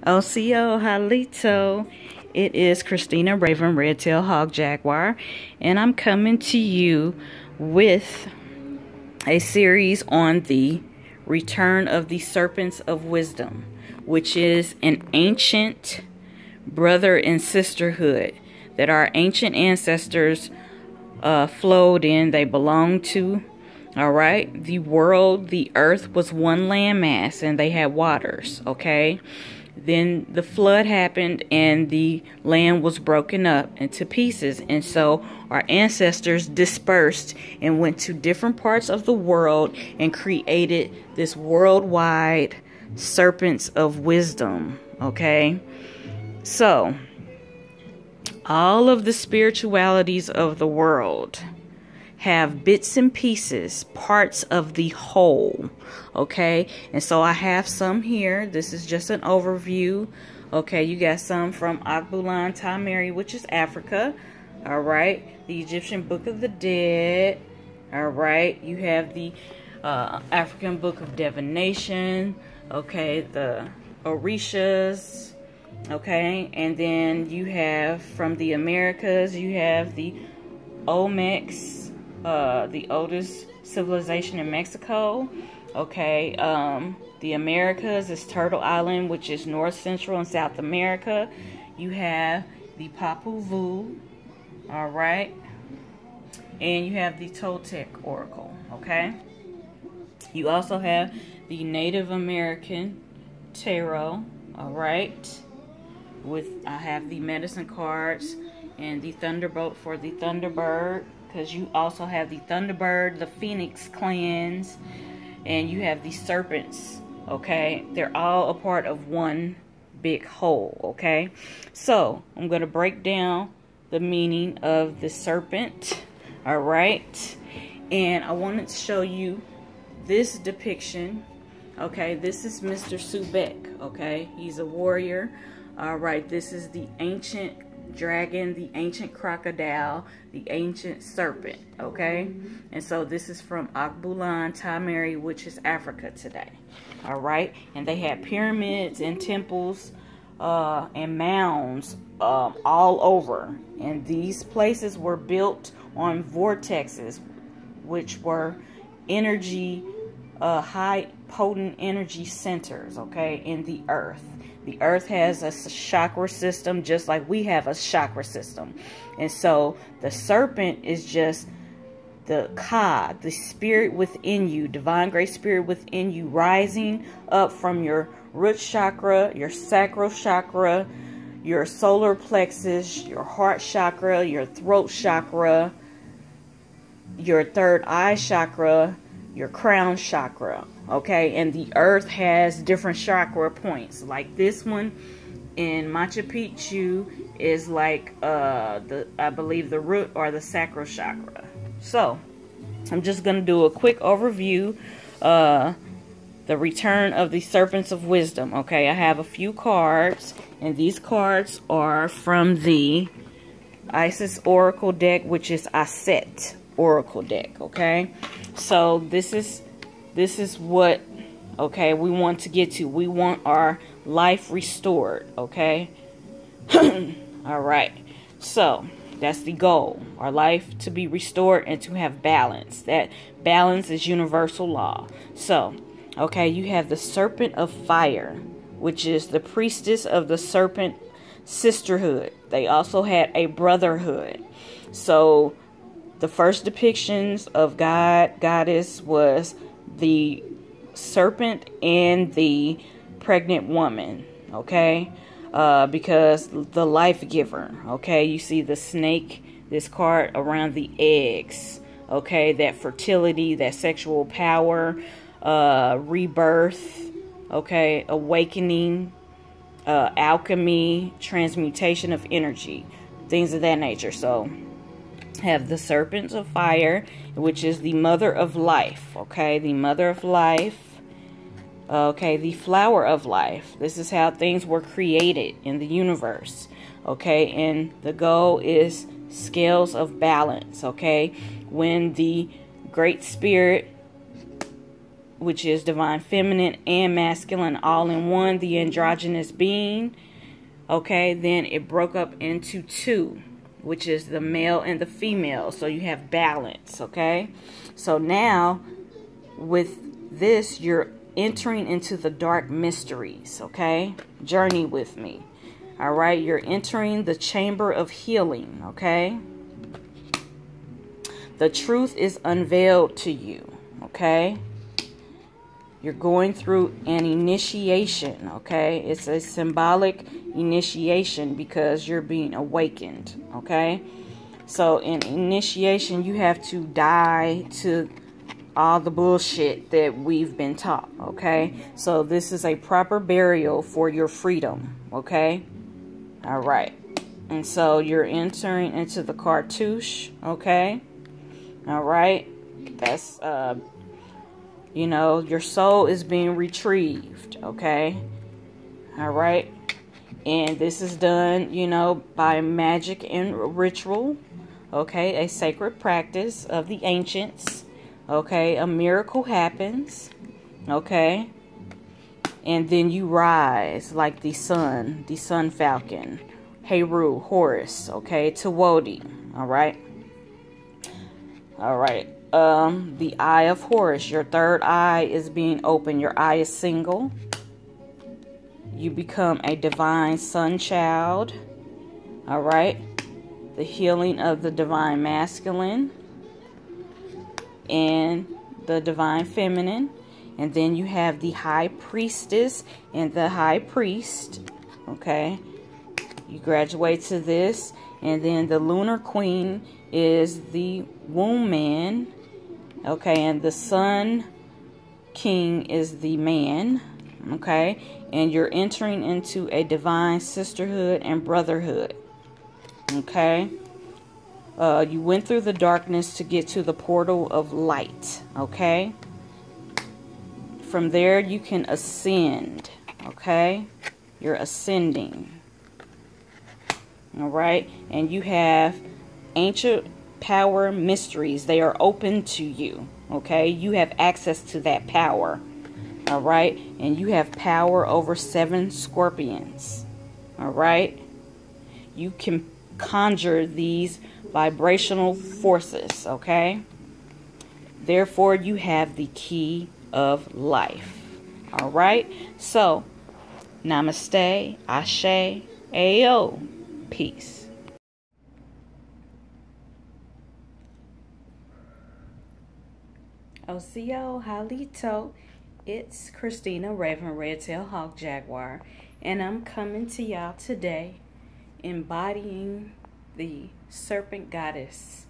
Osio Halito. It is Christina Ravenredtailhawk Jaguar, and I'm coming to you with a series on the return of the Serpentz of Wizdom, which is an ancient brother and sisterhood that our ancient ancestors flowed in. They belonged to. All right, the world, the earth was one landmass, and they had waters. Okay, then the flood happened, and the land was broken up into pieces, and so our ancestors dispersed and went to different parts of the world and created this worldwide Serpentz of Wizdom. Okay, so all of the spiritualities of the world have bits and pieces, parts of the whole. Okay, and so I have some here. This is just an overview. Okay, you got some from Akbulan Tameri, which is Africa. All right, the Egyptian Book of the Dead. All right, you have the African Book of Divination. Okay, the Orishas. Okay, and then you have from the Americas, you have the Olmecs, the oldest civilization in Mexico. Okay, the Americas is Turtle Island, which is North, Central, and South America. You have the Papu Vu, all right, and you have the Toltec Oracle. Okay, you also have the Native American Tarot. All right, I have the medicine cards and the Thunderbolt for the Thunderbird, because you also have the Thunderbird, the Phoenix clans, and you have the Serpentz. Okay, they're all a part of one big whole. Okay, so I'm going to break down the meaning of the serpent. All right, and I wanted to show you this depiction. Okay, this is Mr. Subek. Okay, he's a warrior. All right, this is the ancient dragon, the ancient crocodile, the ancient serpent. Okay, and so this is from Akbulan Tameri, which is Africa today. All right, and they had pyramids and temples and mounds all over, and these places were built on vortexes, which were energy high potent energy centers. Okay, in the earth. The earth has a chakra system just like we have a chakra system. And so the serpent is just the Ka, the spirit within you, divine grace spirit within you, rising up from your root chakra, your sacral chakra, your solar plexus, your heart chakra, your throat chakra, your third eye chakra, your crown chakra. Okay, and the earth has different chakra points. Like this one in Machu Picchu is like I believe the root or the sacral chakra. So I'm just gonna do a quick overview. The return of the Serpentz of Wizdom. Okay, I have a few cards, and these cards are from the Isis Oracle deck, which is Aset Oracle deck. Okay, so this is what, okay, we want to get to. We want our life restored. Okay. All right, so that's the goal, our life to be restored and to have balance. That balance is universal law. So okay, you have the Serpent of Fire, which is the priestess of the serpent sisterhood. They also had a brotherhood. So the first depictions of goddess was the serpent and the pregnant woman. Okay, because the life giver. Okay, you see the snake, this card around the eggs. Okay, that fertility, that sexual power, rebirth. Okay, awakening, alchemy, transmutation of energy, things of that nature. So have the Serpent of Fire, which is the mother of life. Okay, the mother of life. Okay, the flower of life. This is how things were created in the universe. Okay, and the goal is scales of balance. Okay, when the Great Spirit which is divine feminine and masculine all in one, the androgynous being. Okay, then it broke up into two, which is the male and the female. So you have balance, okay? So now, with this, you're entering into the dark mysteries, okay? Journey with me. All right, you're entering the chamber of healing, okay? The truth is unveiled to you, okay? You're going through an initiation, okay? It's a symbolic initiation because you're being awakened, okay? So in initiation, you have to die to all the bullshit that we've been taught, okay? So this is a proper burial for your freedom, okay? All right. And so you're entering into the cartouche, okay? All right. That's, you know, your soul is being retrieved, okay? All right. And this is done, you know, by magic and ritual, okay? A sacred practice of the ancients, okay? A miracle happens, okay? And then you rise like the sun falcon, Heru, Horus, okay? Tawodi, all right? All right. The eye of Horus, your third eye is being opened. Your eye is single. You become a divine sun child. All right. The healing of the divine masculine and the divine feminine. And then you have the high priestess and the high priest. Okay. You graduate to this. And then the lunar queen is the womb man. Okay, and the sun king is the man. Okay, and you're entering into a divine sisterhood and brotherhood. Okay, you went through the darkness to get to the portal of light. Okay, from there you can ascend. Okay, you're ascending. All right, and you have ancient power mysteries. They are open to you. Okay, you have access to that power. All right, and you have power over 7 scorpions. All right, you can conjure these vibrational forces. Okay, therefore you have the key of life. All right, so Namaste Ase A'ho. Peace. Osio Halito. It's Christina, Ravenredtailhawk Jaguar, and I'm coming to y'all today embodying the serpent goddess.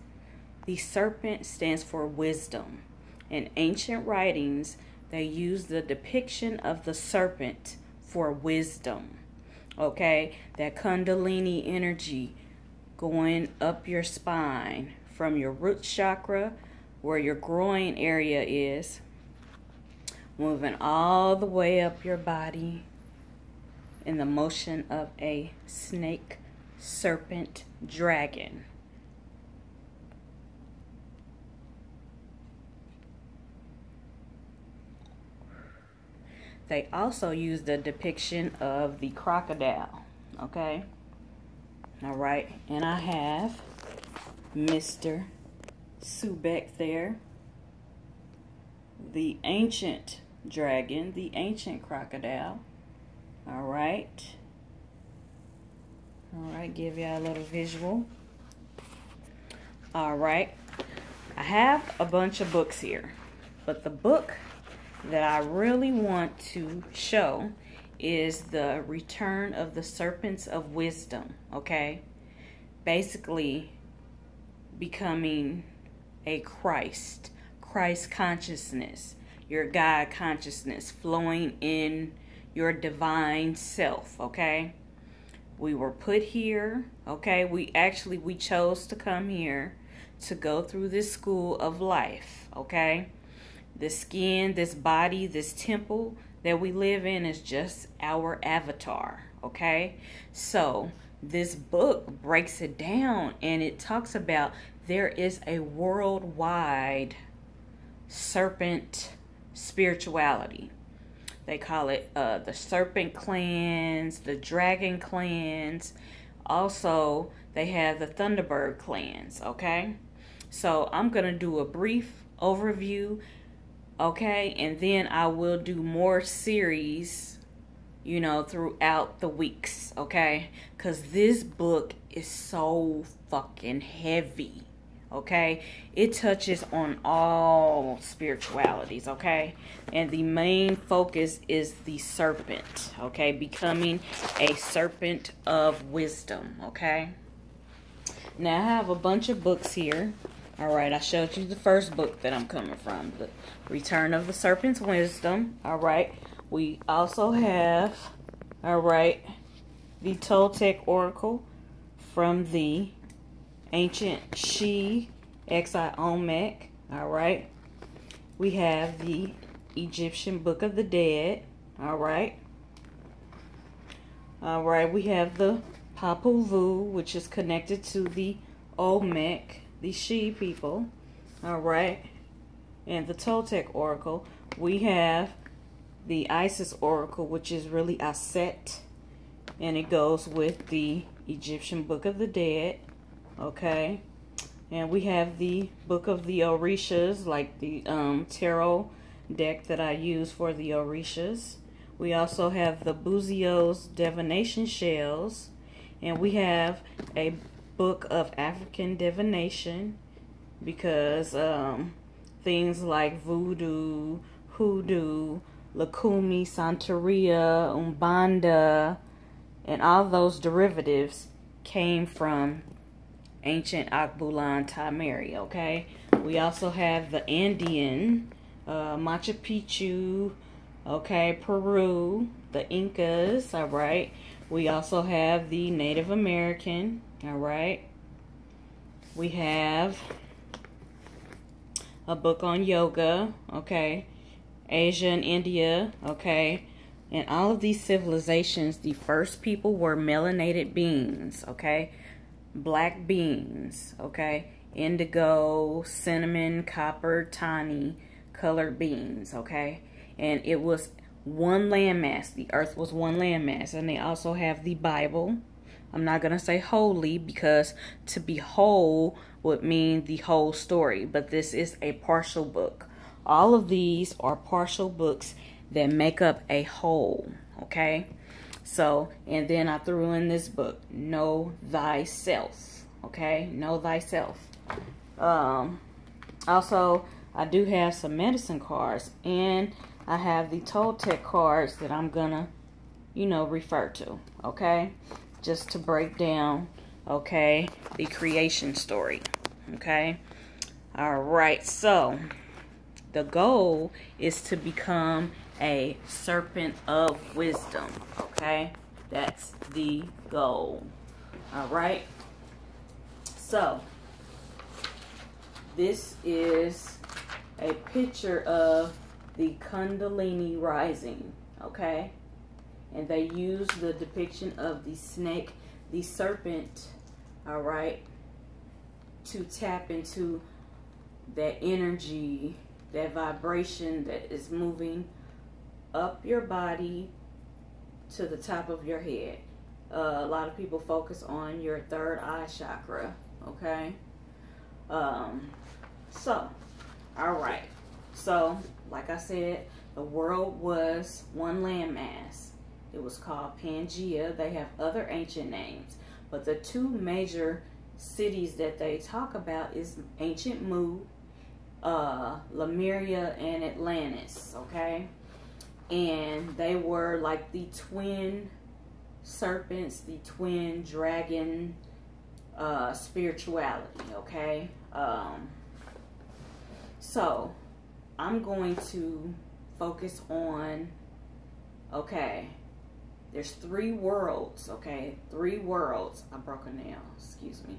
The serpent stands for wisdom. In ancient writings, they use the depiction of the serpent for wisdom. Okay, that Kundalini energy going up your spine from your root chakra, where your groin area is, moving all the way up your body in the motion of a snake, serpent, dragon. They also use the depiction of the crocodile, okay? All right, and I have Mr. Subek there, the ancient dragon, the ancient crocodile. All right, give y'all a little visual. All right, I have a bunch of books here, but the book that I really want to show is the Return of the Serpentz of Wisdom, okay? Basically becoming a Christ consciousness, your God consciousness flowing in your divine self, okay? We were put here, okay? We chose to come here to go through this school of life, okay? The skin, this body, this temple that we live in is just our avatar, okay? So this book breaks it down, and it talks about there is a worldwide serpent spirituality. They call it the Serpent clans, the Dragon clans. Also, they have the Thunderbird clans, okay? So I'm going to do a brief overview, okay? And then I will do more series, you know, throughout the weeks, okay? Because this book is so fucking heavy, okay? It touches on all spiritualities, okay? And the main focus is the serpent, okay? Becoming a serpent of wisdom, okay? Now, I have a bunch of books here. All right, I showed you the first book that I'm coming from, The Return of the Serpent's Wisdom. All right, we also have, all right, the Toltec Oracle from the Ancient She Xiomec. All right, we have the Egyptian Book of the Dead. All right, we have the Popol Vuh, which is connected to the Olmec, the She people. All right, and the Toltec Oracle. We have the Isis Oracle, which is really Aset, and it goes with the Egyptian Book of the Dead. Okay, and we have the Book of the Orishas, like the tarot deck that I use for the Orishas. We also have the Buzios Divination Shells, and we have a Book of African Divination, because things like voodoo, hoodoo, Lakumi, Santeria, Umbanda, and all those derivatives came from ancient Akbulan Tameri, okay? We also have the Andean, Machu Picchu, okay, Peru, the Incas, all right? We also have the Native American, all right? We have a book on yoga, okay? Asia and India, okay? And all of these civilizations, the first people were melanated beings, okay? Black beings, okay? Indigo, cinnamon, copper, tawny colored beings, okay? And it was one landmass. The earth was one landmass. And they also have the Bible. I'm not going to say holy, because to be whole would mean the whole story. But this is a partial book. All of these are partial books that make up a whole, okay? So, and then I threw in this book, Know Thyself, okay? Know Thyself. Also, I do have some medicine cards, and I have the Toltec cards that I'm gonna, you know, refer to, okay? Just to break down, okay, the creation story, okay? All right, so the goal is to become a serpent of wisdom, okay? That's the goal. All right, so this is a picture of the Kundalini rising, okay? And they use the depiction of the snake, the serpent, all right, to tap into that energy, that vibration that is moving up your body to the top of your head. A lot of people focus on your third eye chakra, okay? So, all right. So, like I said, the world was one landmass. It was called Pangea. They have other ancient names, but the two major cities that they talk about is ancient Mu, Lemuria, and Atlantis, okay? And they were like the twin serpents, the twin dragon spirituality, okay? So I'm going to focus on, okay, there's 3 worlds, okay? 3 worlds. I broke a nail, excuse me.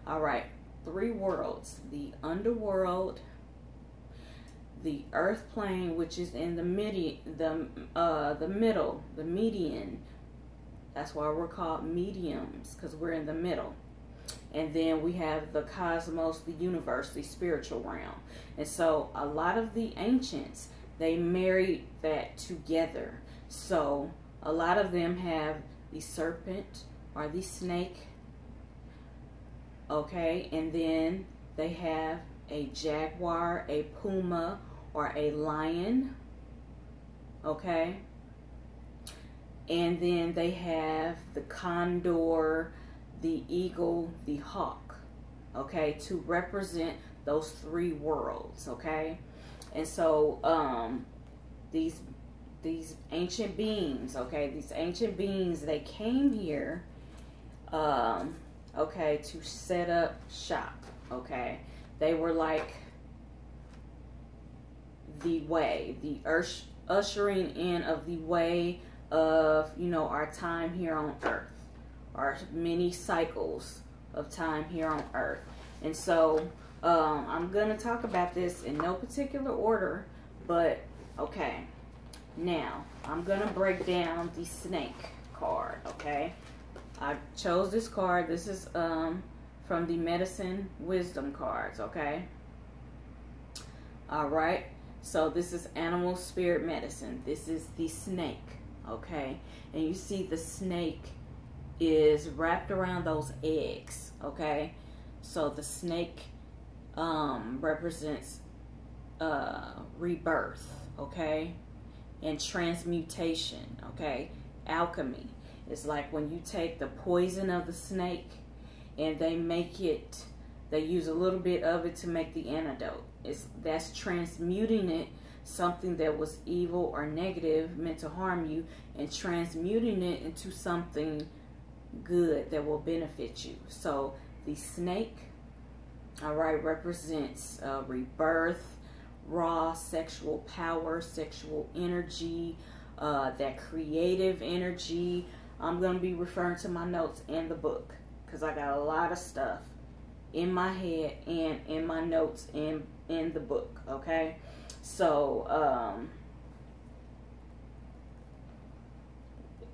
All right, 3 worlds: the underworld, the earth plane, which is in the middle, the median. That's why we're called mediums, because we're in the middle. And then we have the cosmos, the universe, the spiritual realm. And so a lot of the ancients, they married that together. So a lot of them have the serpent or the snake, okay, and then they have a jaguar, a puma, or a lion, okay, and then they have the condor, the eagle, the hawk, okay, to represent those three worlds, okay. And so these ancient beings, okay, these ancient beings, they came here, okay, to set up shop, okay. They were like the way, the ushering in of the way of, you know, our time here on earth, our many cycles of time here on earth. And so I'm gonna talk about this in no particular order, but okay, now I'm gonna break down the snake card, okay. I chose this card. This is from the medicine wisdom cards, okay. All right, so this is animal spirit medicine. This is the snake, okay, and you see the snake is wrapped around those eggs, okay. So the snake represents rebirth, okay, and transmutation, okay. Alchemy is like when you take the poison of the snake and they make it, they use a little bit of it to make the antidote. That's transmuting it, something that was evil or negative, meant to harm you, and transmuting it into something good that will benefit you. So the snake, all right, represents rebirth, raw sexual power, sexual energy, that creative energy. I'm going to be referring to my notes in the book because I got a lot of stuff in my head and in my notes in the book, okay. So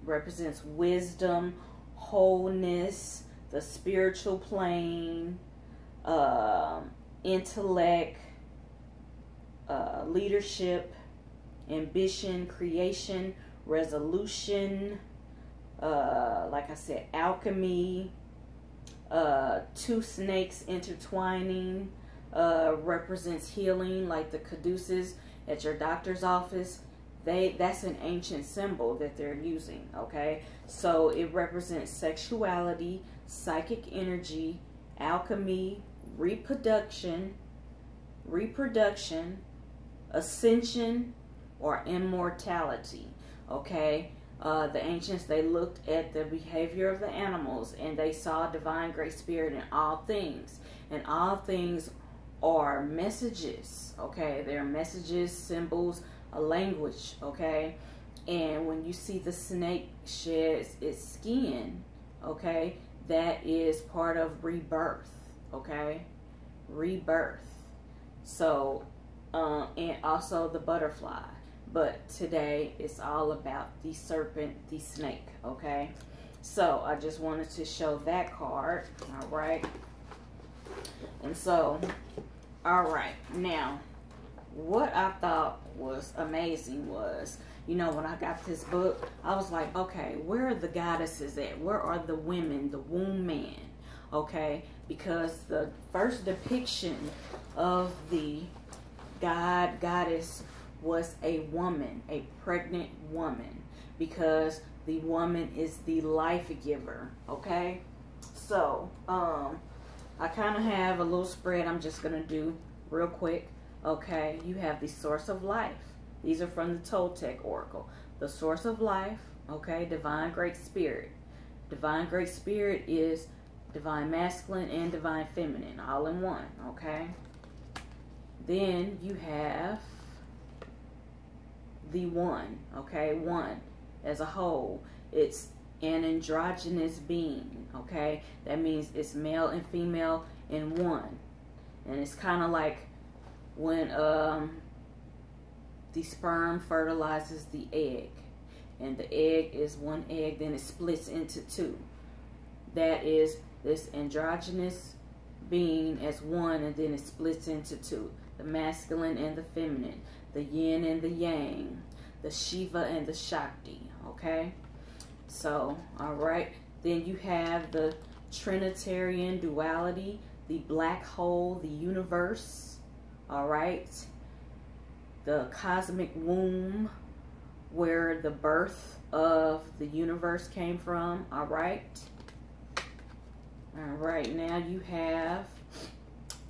represents wisdom, wholeness, the spiritual plane, intellect, leadership, ambition, creation, resolution, like I said, alchemy, two snakes intertwining, represents healing, like the caduceus at your doctor's office. That's an ancient symbol that they're using, okay. So it represents sexuality, psychic energy, alchemy, reproduction, ascension, or immortality, okay. The ancients, they looked at the behavior of the animals and they saw divine great spirit in all things, and all things are messages, okay. They're messages, symbols, a language, okay. And when you see the snake sheds its skin, okay, that is part of rebirth, okay, rebirth. So and also the butterfly, but today it's all about the serpent, the snake, okay. So I just wanted to show that card, all right. And so, all right, now what I thought was amazing was, you know, when I got this book, I was like, okay, where are the goddesses at? Where are the women, the womb man? Okay, because the first depiction of the goddess was a woman, a pregnant woman, because the woman is the life giver, okay. So I kind of have a little spread I'm just gonna do real quick, okay. You have the source of life. These are from the Toltec Oracle. The source of life, okay, divine great spirit. Divine great spirit is divine masculine and divine feminine all in one, okay. Then you have the one, okay, one as a whole. It's an androgynous being, okay. That means it's male and female in one. And it's kind of like when the sperm fertilizes the egg, and the egg is one egg, then it splits into two. That is this androgynous being as one, and then it splits into two, the masculine and the feminine. the yin and the yang, the Shiva and the Shakti, okay? So, all right. Then you have the Trinitarian duality, the black hole, the universe, all right? The cosmic womb, where the birth of the universe came from, all right? All right, now you have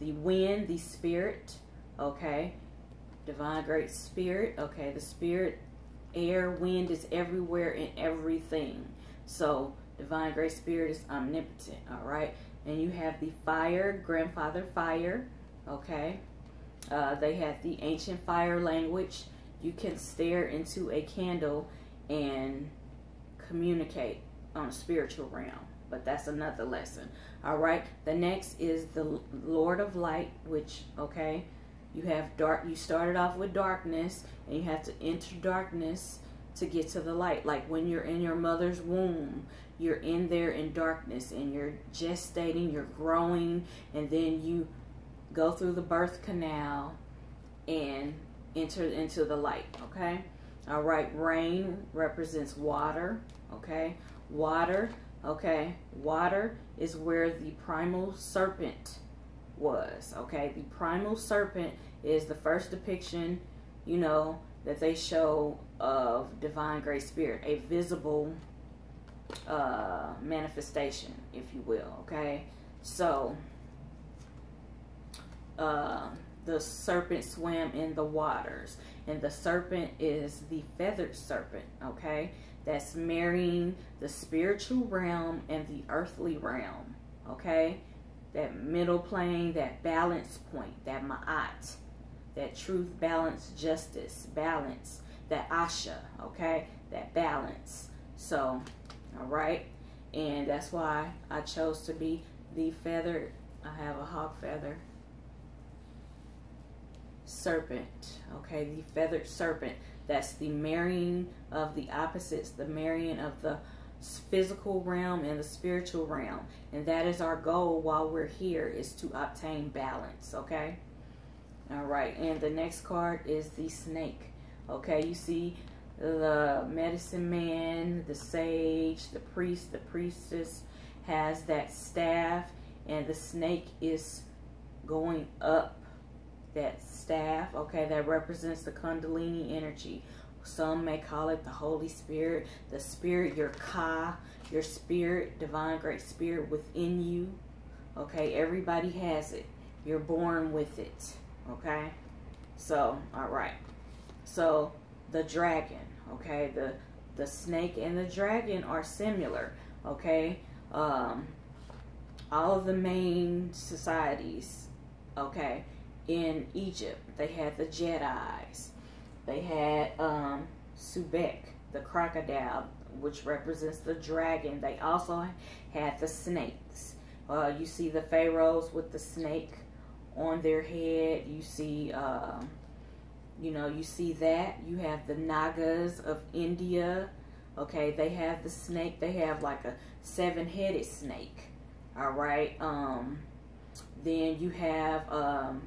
the wind, the spirit, okay? Divine Great Spirit, okay? The spirit, air, wind is everywhere in everything. So, Divine Great Spirit is omnipotent, all right? And you have the fire, grandfather fire, okay? They have the ancient fire language. You can stare into a candle and communicate on a spiritual realm, but that's another lesson. All right, the next is the Lord of Light, which, okay, you have dark. You started off with darkness, and you have to enter darkness to get to the light. Like when you're in your mother's womb, you're in there in darkness, and you're gestating, you're growing, and then you go through the birth canal and enter into the light, okay? All right, rain represents water, okay? Water, okay? Water is where the primal serpent was, okay? The primal serpent is the first depiction, you know, that they show of Divine Great Spirit, a visible manifestation, if you will, okay? So, the serpent swam in the waters, and the serpent is the feathered serpent, okay? That's marrying the spiritual realm and the earthly realm, okay? That middle plane, that balance point, that ma'at, that truth, balance, justice, balance, that asha, okay? That balance. So, all right? And that's why I chose to be the feathered, I have a hawk feather, serpent, okay? The feathered serpent. That's the marrying of the opposites, the marrying of the physical realm and the spiritual realm. And that is our goal while we're here, is to obtain balance, okay? All right, and the next card is the snake, okay? You see the medicine man, the sage, the priest, the priestess has that staff, and the snake is going up that staff, okay? That represents the Kundalini energy. Some may call it the Holy Spirit, the Spirit, your Ka, your spirit, Divine Great Spirit within you, okay? Everybody has it. You're born with it, okay? So, all right. So, the dragon, okay? The snake and the dragon are similar, okay? All of the main societies, okay, in Egypt, they had the Jedis. They had Subek, the crocodile, which represents the dragon. They also had the snakes. You see the pharaohs with the snake on their head. You see, you know, you see that. You have the Nagas of India. Okay, they have the snake. They have like a 7-headed snake. All right. Then you have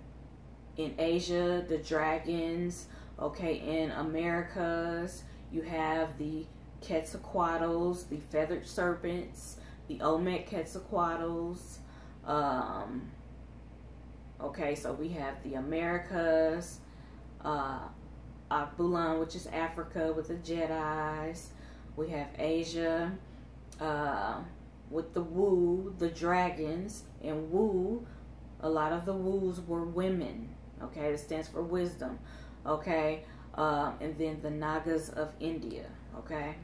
in Asia the dragons. Okay, in Americas, you have the Quetzalcoatls, the feathered serpents, the Olmec Quetzalcoatls. Okay, so we have the Americas, Akbulan, which is Africa with the Jedis. We have Asia with the Wu, the dragons. And Wu, a lot of the Wus were women. Okay, it stands for wisdom. Okay, and then the Nagas of India, okay?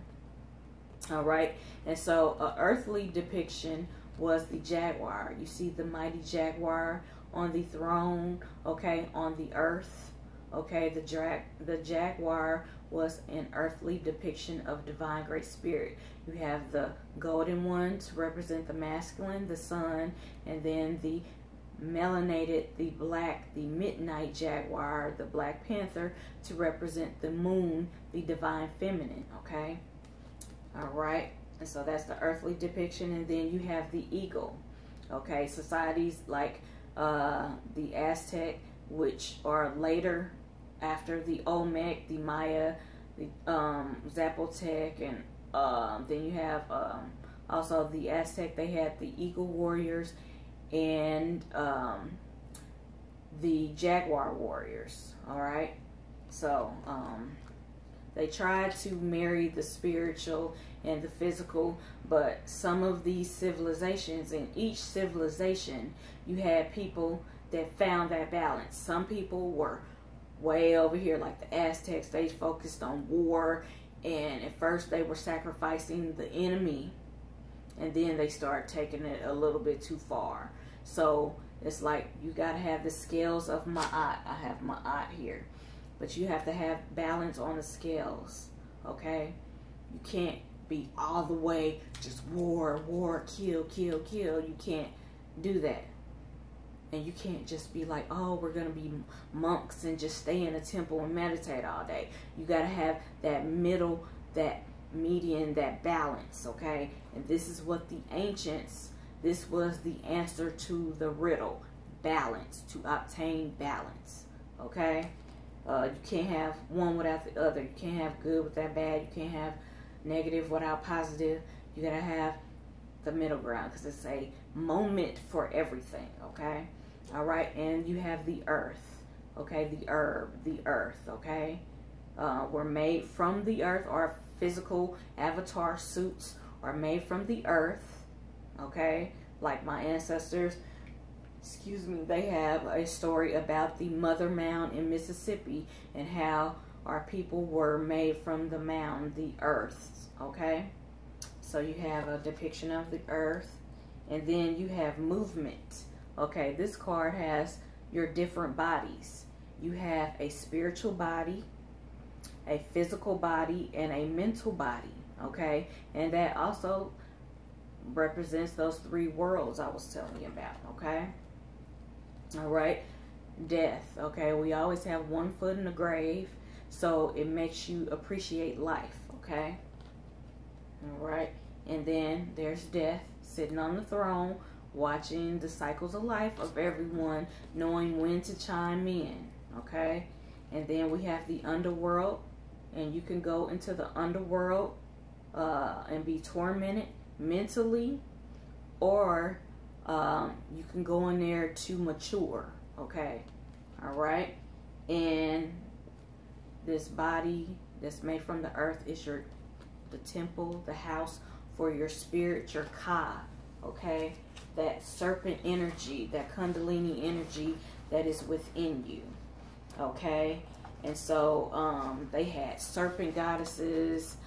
All right, and so an earthly depiction was the jaguar. You see the mighty jaguar on the throne, okay, on the earth, okay? The jaguar was an earthly depiction of Divine Great Spirit. You have the golden one to represent the masculine, the sun, and then the melanated, the black, the midnight jaguar, the black panther, to represent the moon, the divine feminine, okay? All right, and so that's the earthly depiction. And then you have the eagle, okay? Societies like the Aztec, which are later after the Olmec, the Maya, the Zapotec, and then you have also the Aztec. They had the Eagle Warriors and the Jaguar Warriors. All right, so they tried to marry the spiritual and the physical, but some of these civilizations, in each civilization, you had people that found that balance. Some people were way over here, like the Aztecs. They focused on war, and at first they were sacrificing the enemy, and then they started taking it a little bit too far. So it's like you got to have the scales of Ma'at. I have Ma'at here, but you have to have balance on the scales, okay? You can't be all the way just war, kill, kill, kill. You can't do that. And you can't just be like, oh, we're going to be monks and just stay in a temple and meditate all day. You got to have that middle, that median, that balance, okay? And this is what the ancients, this was the answer to the riddle. Balance, to obtain balance, okay? You can't have one without the other. You can't have good without bad. You can't have negative without positive. You got to have the middle ground, because it's a moment for everything, okay? All right, and you have the earth, okay? The herb, the earth, okay? We're made from the earth. Our physical avatar suits are made from the earth, okay? Like my ancestors, excuse me, they have a story about the mother mound in Mississippi and how our people were made from the mound, the earth, okay? So you have a depiction of the earth, and then you have movement. Okay, this card has your different bodies. You have a spiritual body, a physical body, and a mental body, okay? And that also represents those three worlds I was telling you about, okay? All right, death, okay? We always have one foot in the grave, so it makes you appreciate life, okay? All right, and then there's death, sitting on the throne, watching the cycles of life of everyone, knowing when to chime in, okay? And then we have the underworld, and you can go into the underworld and be tormented mentally, or you can go in there to mature, okay? All right, and this body that's made from the earth is the temple, the house for your spirit, your Ka, okay? That serpent energy, that Kundalini energy that is within you, okay? And so they had serpent goddesses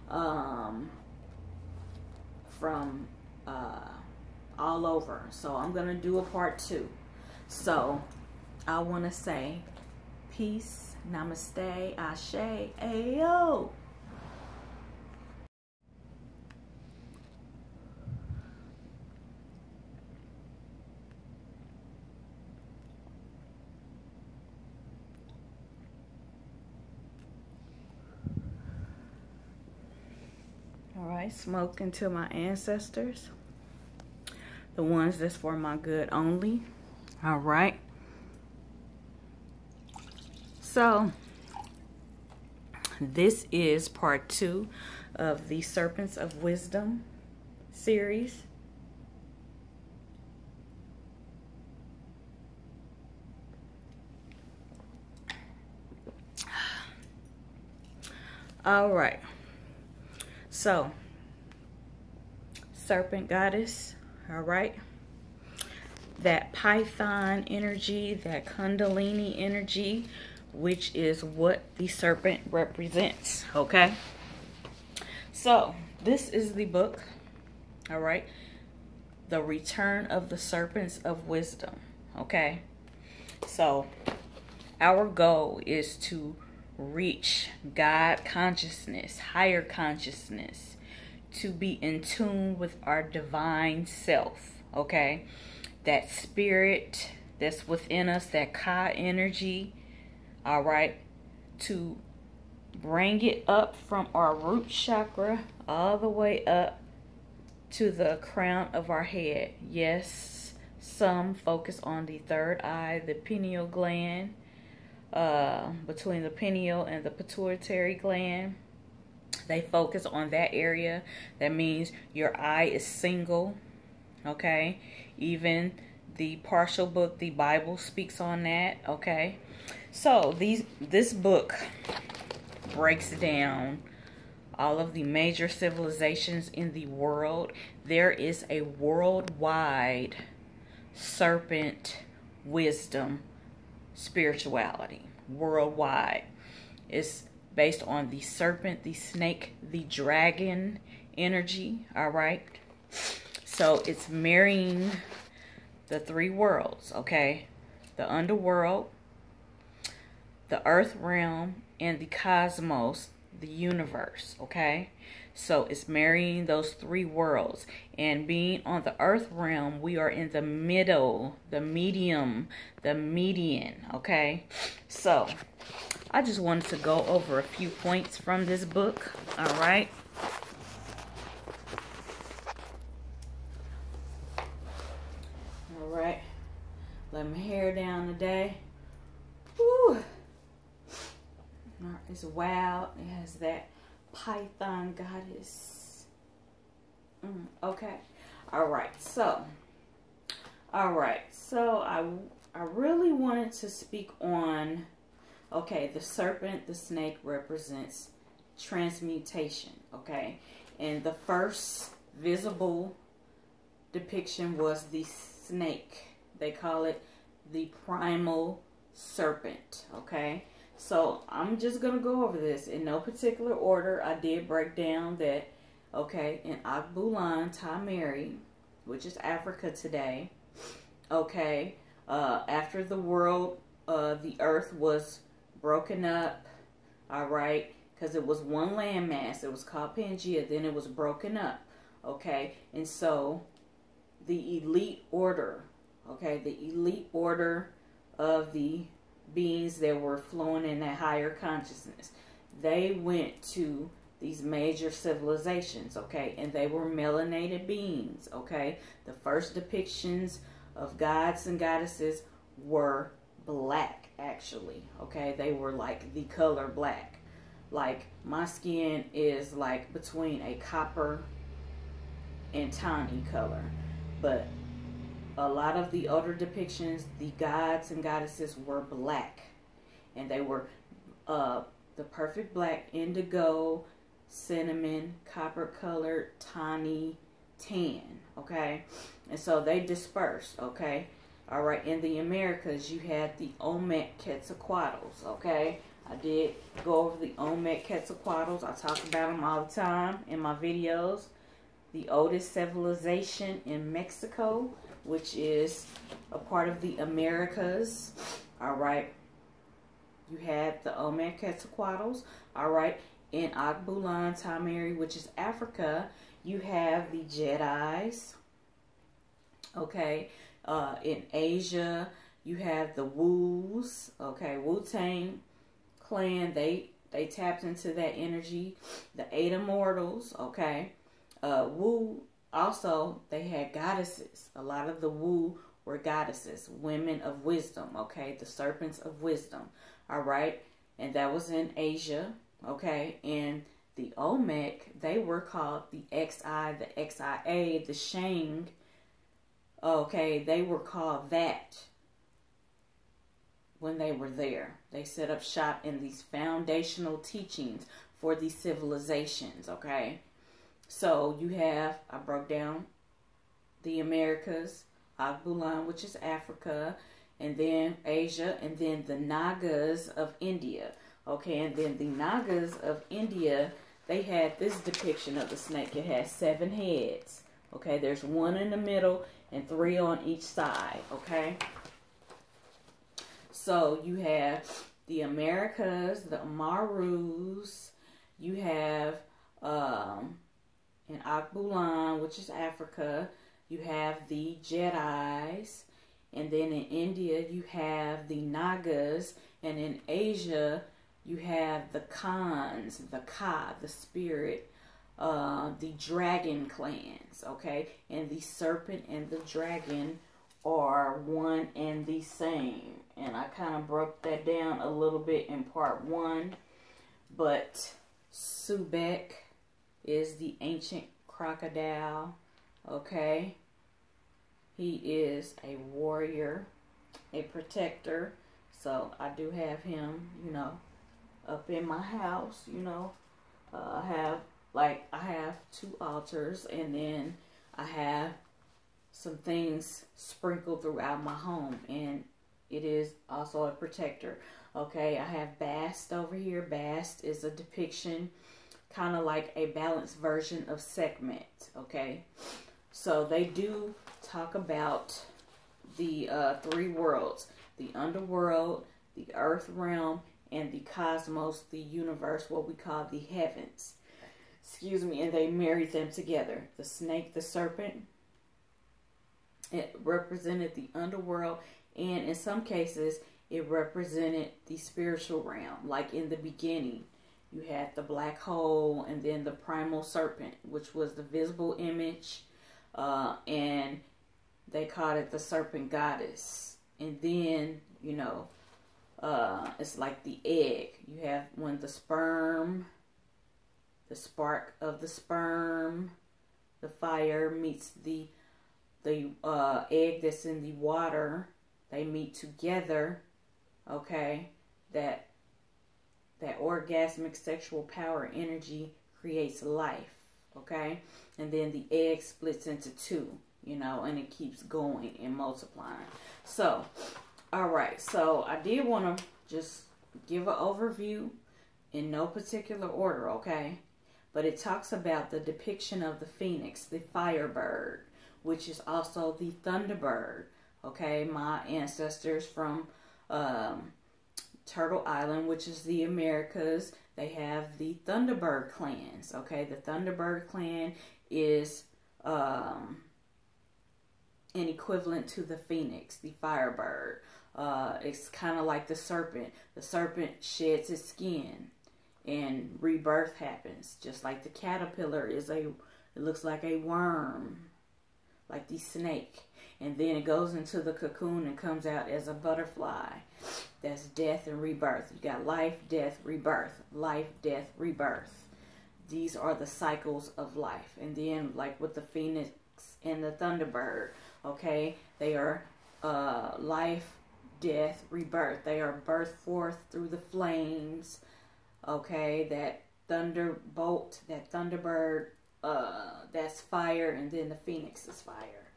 from all over. So I'm going to do a part 2. So I want to say peace, Namaste Ase A'ho. All right, smoking to my ancestors, the ones that's for my good only. All right. So this is part 2 of the Serpents of Wisdom series. All right. So, serpent goddess, all right? That Python energy, that Kundalini energy, which is what the serpent represents, okay? So, this is the book, all right? The Return of the Serpents of Wisdom, okay? So, our goal is to reach God consciousness, higher consciousness, to be in tune with our divine self, okay? That spirit that's within us, that Ka energy, all right? To bring it up from our root chakra all the way up to the crown of our head. Yes, some focus on the third eye, the pineal gland, between the pineal and the pituitary gland. They focus on that area. That means your eye is single. Okay, even the partial book, the Bible, speaks on that. Okay, so this book breaks down all of the major civilizations in the world. There is a worldwide serpent wisdom spirituality. Worldwide. It's based on the serpent, the snake, the dragon energy. All right. So it's marrying the three worlds, okay? The underworld, the earth realm, and the cosmos, the universe, okay? So it's marrying those three worlds. And being on the earth realm, we are in the middle, the medium, the median, okay? So I just wanted to go over a few points from this book, all right? All right, let my hair down today. Woo! It's wild. It has that Python goddess. Okay. All right. So I really wanted to speak on, okay, the serpent, the snake represents transmutation, okay? And the first visible depiction was the snake. They call it the primal serpent, okay? So I'm just going to go over this in no particular order. I did break down that, okay, in Agbulan, Tamari, which is Africa today, okay, after the world, the earth was broken up, all right, because it was one landmass. It was called Pangea, then it was broken up, okay, and so the elite order, okay, the elite order of the beings that were flowing in that higher consciousness, they went to these major civilizations, okay, and they were melanated beings, okay. The first depictions of gods and goddesses were black, actually, okay. They were like the color black. Like my skin is like between a copper and tawny color, but a lot of the older depictions, the gods and goddesses were black, and they were the perfect black, indigo, cinnamon, copper colored, tawny, tan, okay? And so they dispersed, okay? All right, in the Americas, you had the Olmec Quetzalcoatlus, okay? I did go over the Olmec Quetzalcoatlus. I talk about them all the time in my videos. The oldest civilization in Mexico, which is a part of the Americas, all right? You had the Olmec Quetzalcoatlus, all right? In Agbulan, Tamari, which is Africa, you have the Jedis, okay? In Asia, you have the Wus, okay? Wu-Tang Clan, they tapped into that energy. The Eight Immortals, okay? Wu, also, they had goddesses. A lot of the Wu were goddesses, women of wisdom, okay? The serpents of wisdom, all right? And that was in Asia, okay? And the Olmec, they were called the Xi, the Xia, the Shang, okay? They were called that when they were there. They set up shop in these foundational teachings for these civilizations, okay? So you have, I broke down the Americas, Agbulan, which is Africa, and then Asia, and then the Nagas of India. Okay, and then the Nagas of India, they had this depiction of the snake. It has 7 heads. Okay, there's 1 in the middle and 3 on each side. Okay, so you have the Americas, the Marus, you have in Agbulan, which is Africa, you have the Jedis, and then in India you have the Nagas, and in Asia you have the Khans, the Ka, the spirit, the dragon clans, okay, and the serpent and the dragon are one and the same. And I kind of broke that down a little bit in part 1. But Sebek is the ancient crocodile. Okay. He is a warrior, a protector. So I do have him, you know, up in my house, you know. I have 2 altars, and then I have some things sprinkled throughout my home, and it is also a protector. Okay, I have Bast over here. Bast is a depiction, kind of like a balanced version of Sekhmet. Okay, so they do talk about the 3 worlds: the underworld, the earth realm, and the cosmos, the universe, what we call the heavens. Excuse me, and they married them together. The snake, the serpent, it represented the underworld, and in some cases, it represented the spiritual realm. Like in the beginning, you had the black hole, and then the primal serpent, which was the visible image, and they called it the serpent goddess. And then, you know, it's like the egg. You have when the sperm, the spark of the sperm, the fire meets the egg that's in the water. They meet together. Okay, that orgasmic sexual power energy creates life. Okay, and then the egg splits into 2. You know, and it keeps going and multiplying. So, all right. So I did want to just give an overview in no particular order. Okay. But it talks about the depiction of the phoenix, the firebird, which is also the Thunderbird. Okay, my ancestors from Turtle Island, which is the Americas, they have the Thunderbird clans. Okay, the Thunderbird clan is an equivalent to the phoenix, the firebird. It's kind of like the serpent. The serpent sheds its skin, and rebirth happens, just like the caterpillar it looks like a worm, like the snake, and then it goes into the cocoon and comes out as a butterfly. That's death and rebirth. You got life, death, rebirth. Life, death, rebirth. These are the cycles of life. And then, like with the phoenix and the Thunderbird, okay, they are life, death, rebirth. They are birthed forth through the flames. Okay, that thunderbolt, that Thunderbird, that's fire, and then the phoenix is fire.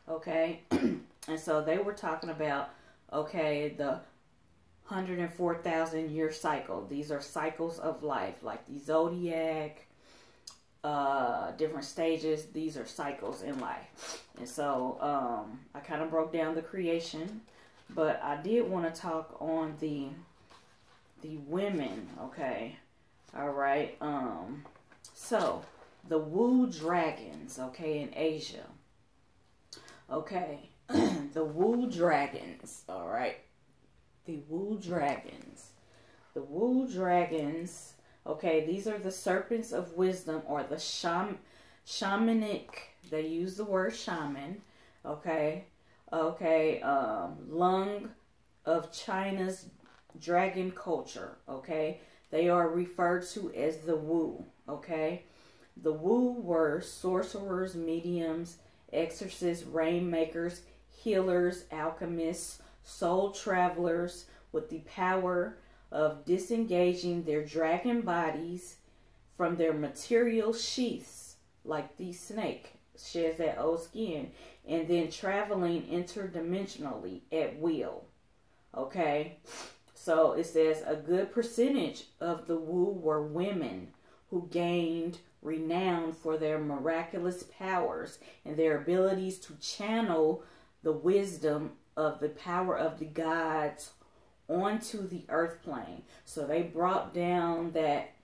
Okay, and so they were talking about, okay, the 104,000 year cycle. These are cycles of life, like the zodiac, different stages. These are cycles in life. And so I kind of broke down the creation, but I did want to talk on the women. Okay, all right. So the Wu dragons, okay, in Asia. Okay, the Wu dragons, all right. The Wu dragons. The Wu dragons, okay, these are the serpents of wisdom, or the shamanic. They use the word shaman, okay. Okay, Lung of China's dragon culture, okay. They are referred to as the Wu, okay. The Wu were sorcerers, mediums, exorcists, rainmakers, healers, alchemists, soul travelers with the power of disengaging their dragon bodies from their material sheaths, like the snake sheds that old skin, and then traveling interdimensionally at will. Okay, so it says a good percentage of the Wu were women who gained renown for their miraculous powers and their abilities to channel the wisdom of the power of the gods onto the earth plane. So they brought down that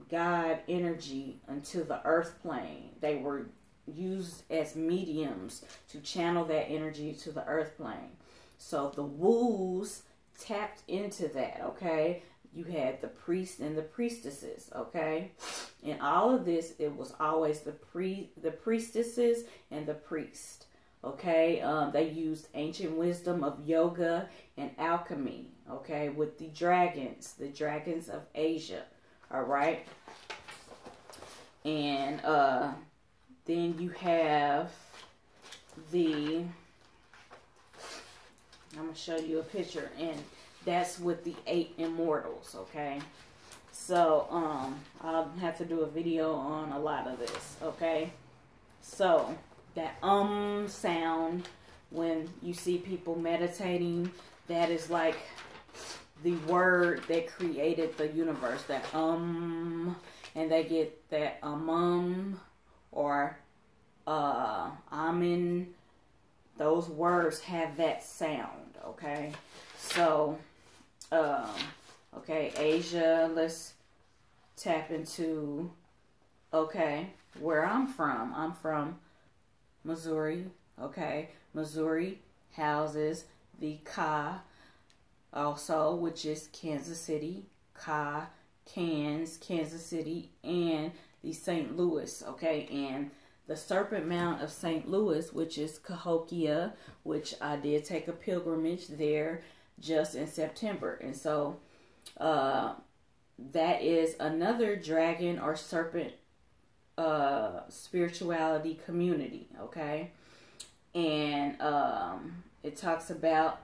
God energy into the earth plane. They were used as mediums to channel that energy to the earth plane. So the Wus tapped into that, okay? You had the priests and the priestesses, okay? In all of this, it was always the priestesses and the priest, Okay, they used ancient wisdom of yoga and alchemy. Okay, with the dragons of Asia. All right, and then you have the. I'm gonna show you a picture, and that's with the 8 immortals. Okay, so I'll have to do a video on a lot of this. Okay, so that sound when you see people meditating, that is like the word that created the universe. That and they get that or amen. Those words have that sound. Okay, so okay, Asia. Let's tap into where I'm from. I'm from Missouri. Okay, Missouri houses the Ka, also, which is Kansas City, Kansas City, and the St. Louis. Okay, and the Serpent Mound of St. Louis, which is Cahokia, which I did take a pilgrimage there just in September, and so that is another dragon or serpent spirituality community. Okay, and it talks about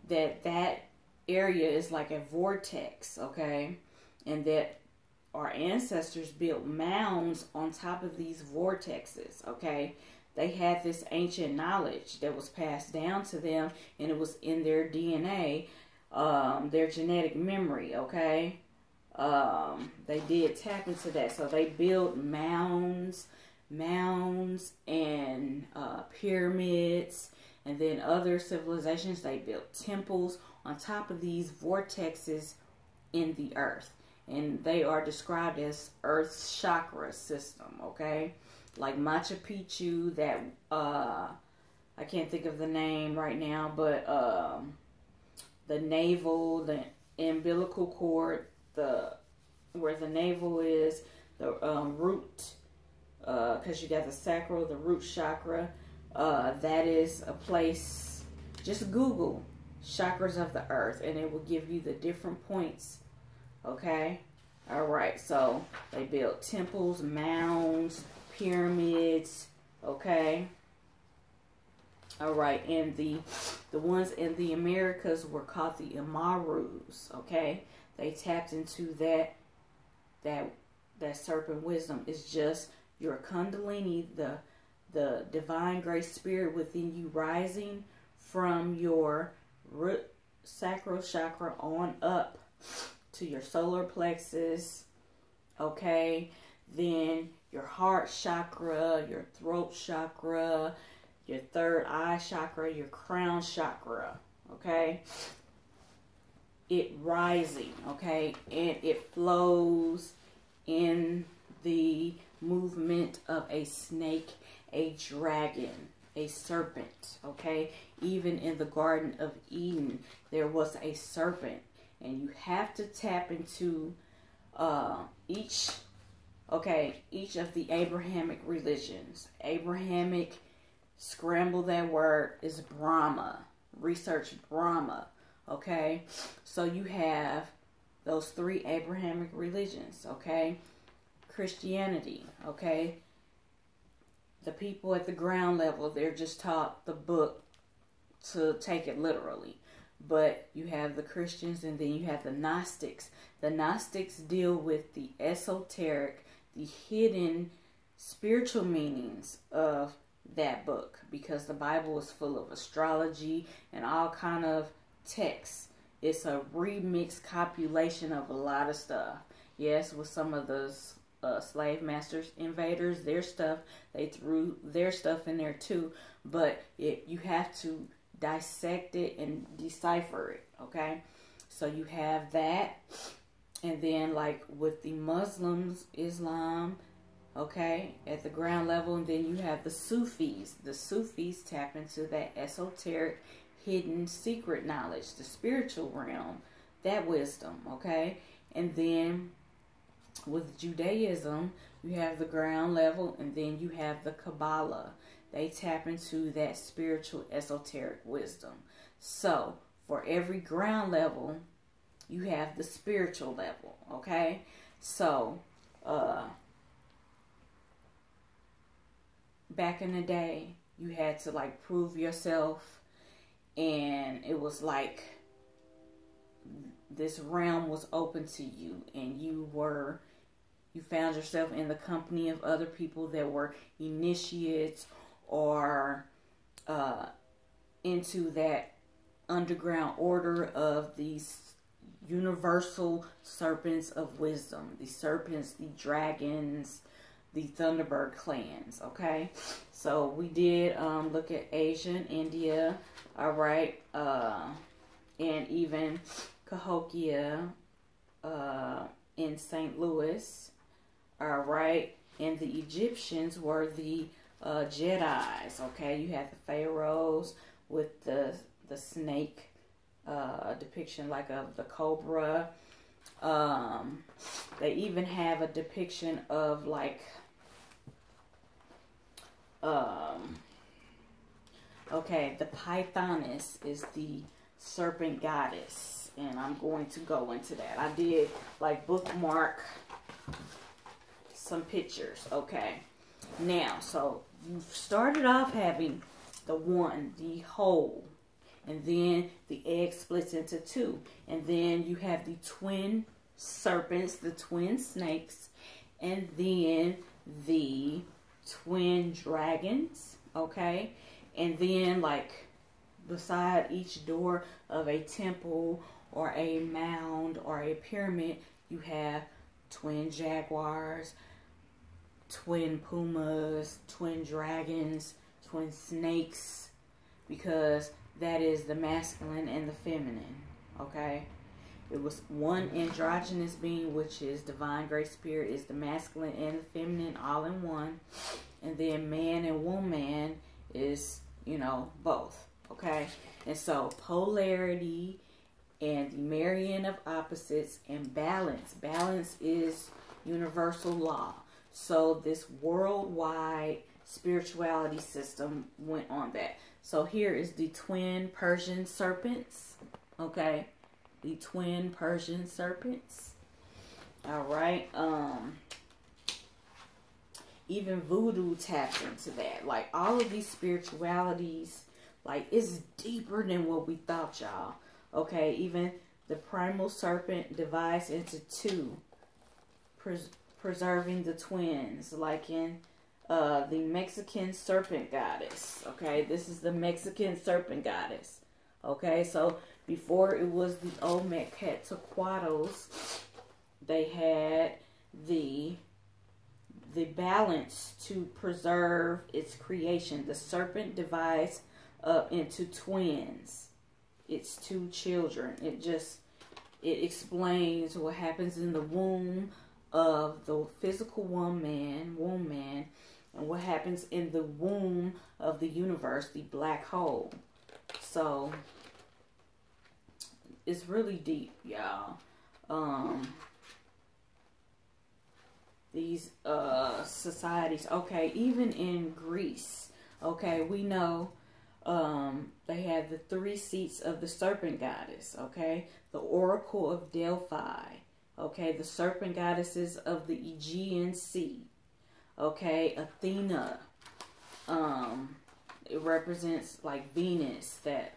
that area is like a vortex. Okay, and that our ancestors built mounds on top of these vortexes. Okay, they had this ancient knowledge that was passed down to them, and it was in their DNA, their genetic memory. Okay, they did tap into that, so they built mounds and pyramids, and then other civilizations, they built temples on top of these vortexes in the earth, and they are described as Earth's chakra system. Okay, like Machu Picchu, that I can't think of the name right now, but the navel, the umbilical cord, where the navel is, the root, because you got the sacral, the root chakra. That is a place. Just Google chakras of the earth, and it will give you the different points. Okay, all right. So they built temples, mounds, pyramids. Okay. All right, and the ones in the Americas were called the Imarus. Okay, they tapped into that serpent wisdom. Is just your Kundalini, the divine grace spirit within you, rising from your root sacral chakra on up to your solar plexus. Okay, then your heart chakra, your throat chakra, your third eye chakra, your crown chakra. Okay, it rising. Okay, and it flows in the movement of a snake, a dragon, a serpent. Okay, even in the Garden of Eden there was a serpent, and you have to tap into each of the Abrahamic religions. Abrahamic, scramble that word, is Brahma. Research Brahma. Okay, so you have those 3 Abrahamic religions. Okay, Christianity. Okay, the people at the ground level, they're just taught the book to take it literally. But you have the Christians, and then you have the Gnostics. The Gnostics deal with the esoteric, the hidden spiritual meanings of that book, because the Bible is full of astrology and all kind of texts. It's a remixed copulation of a lot of stuff. Yes, with some of the slave masters, invaders, their stuff, they threw their stuff in there too, but you have to dissect it and decipher it. Okay, so you have that, and then like with the Muslims, Islam, okay, at the ground level, and then you have the Sufis. The Sufis tap into that esoteric, hidden, secret knowledge, the spiritual realm, that wisdom. Okay, and then with Judaism, you have the ground level, and then you have the Kabbalah. they tap into that spiritual esoteric wisdom. So for every ground level, you have the spiritual level, okay? So back in the day, you had to like prove yourself, and it was like this realm was open to you, and you found yourself in the company of other people that were initiates or into that underground order of these universal serpents of wisdom, the serpents, the dragons, the Thunderbird clans. Okay, so we did look at Asia and India, all right, and even Cahokia in St. Louis, all right, and the Egyptians were the Jedis. Okay, you had the pharaohs with the snake depiction, like of the cobra. They even have a depiction of like okay, the Pythoness is the serpent goddess, and I'm going to go into that. I did like bookmark some pictures. Okay, now, so you started off having the whole, and then the egg splits into two, and then you have the twin serpents, the twin snakes, and then the twin dragons. Okay, and then like beside each door of a temple or a mound or a pyramid, you have twin jaguars, twin pumas, twin dragons, twin snakes, because that is the masculine and the feminine. Okay, it was one androgynous being, which is divine great spirit, is the masculine and the feminine all in one, and then man and woman is, you know, both. Okay, and so polarity and the marrying of opposites and balance. Balance is universal law. So this worldwide spirituality system went on that. So here is the twin Persian serpents. Okay, the twin Persian serpents. All right. Even voodoo taps into that. Like all of these spiritualities, like it's deeper than what we thought, y'all. Okay, even the primal serpent divides into two, preserving the twins, like in the Mexican serpent goddess. Okay, this is the Mexican serpent goddess. Okay, so before it was the Olmectequatls, they had the balance to preserve its creation. The serpent divides up into twins. It's two children. It explains what happens in the womb of the physical womb man, and what happens in the womb of the universe, the black hole. So it's really deep, y'all. These societies, okay, even in Greece, okay, we know they had the 3 seats of the serpent goddess. Okay, the Oracle of Delphi. Okay, the serpent goddesses of the Aegean Sea. Okay, Athena. It represents like Venus, that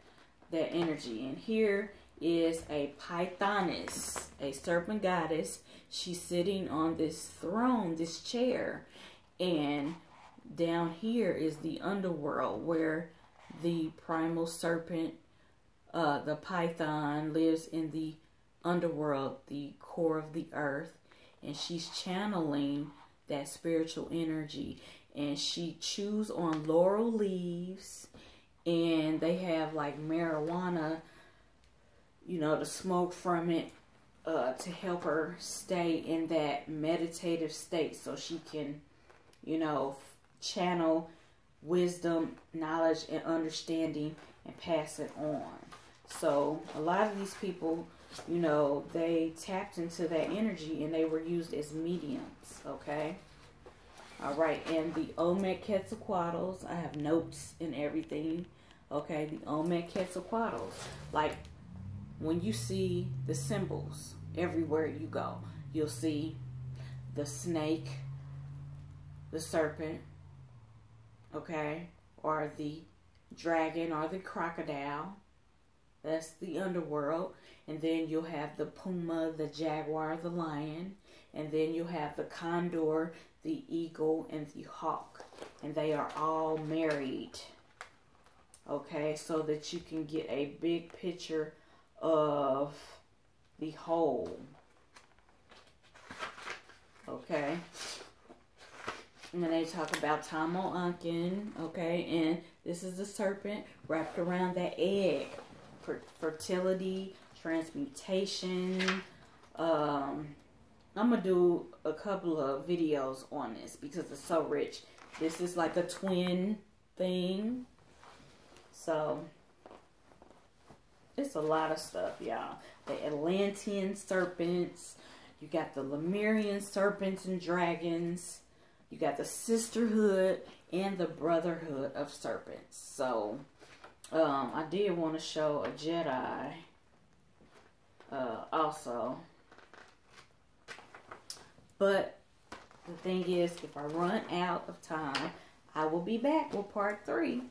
energy. And here is a Pythoness, a serpent goddess. She's sitting on this throne, this chair, and down here is the underworld, where the primal serpent, the python, lives in the underworld, the core of the earth, and she's channeling that spiritual energy, and she chews on laurel leaves, and they have like marijuana, you know, to smoke from it, to help her stay in that meditative state, so she can, you know, channel wisdom, knowledge, and understanding and pass it on. So a lot of these people, you know, they tapped into that energy and they were used as mediums. Okay, All right, and the Olmec Quetzalcoatlus, I have notes and everything. Okay, the Olmec Quetzalcoatlus, like when you see the symbols everywhere you go, you'll see the snake, the serpent, okay, or the dragon or the crocodile. That's the underworld. And then you'll have the Puma, the jaguar, the lion. And then you'll have the condor, the eagle, and the hawk. And they are all married. Okay, so that you can get a big picture of the whole. Okay. And then they talk about Tamo Unkin. Okay, and this is the serpent wrapped around that egg. Fertility, transmutation. I'm gonna do a couple of videos on this because it's so rich. This is like a twin thing, so it's a lot of stuff, y'all. The Atlantean serpents, you got the Lemurian serpents and dragons, you got the sisterhood and the brotherhood of serpents. So I did want to show a Jedi also. But the thing is, if I run out of time, I will be back with part 3.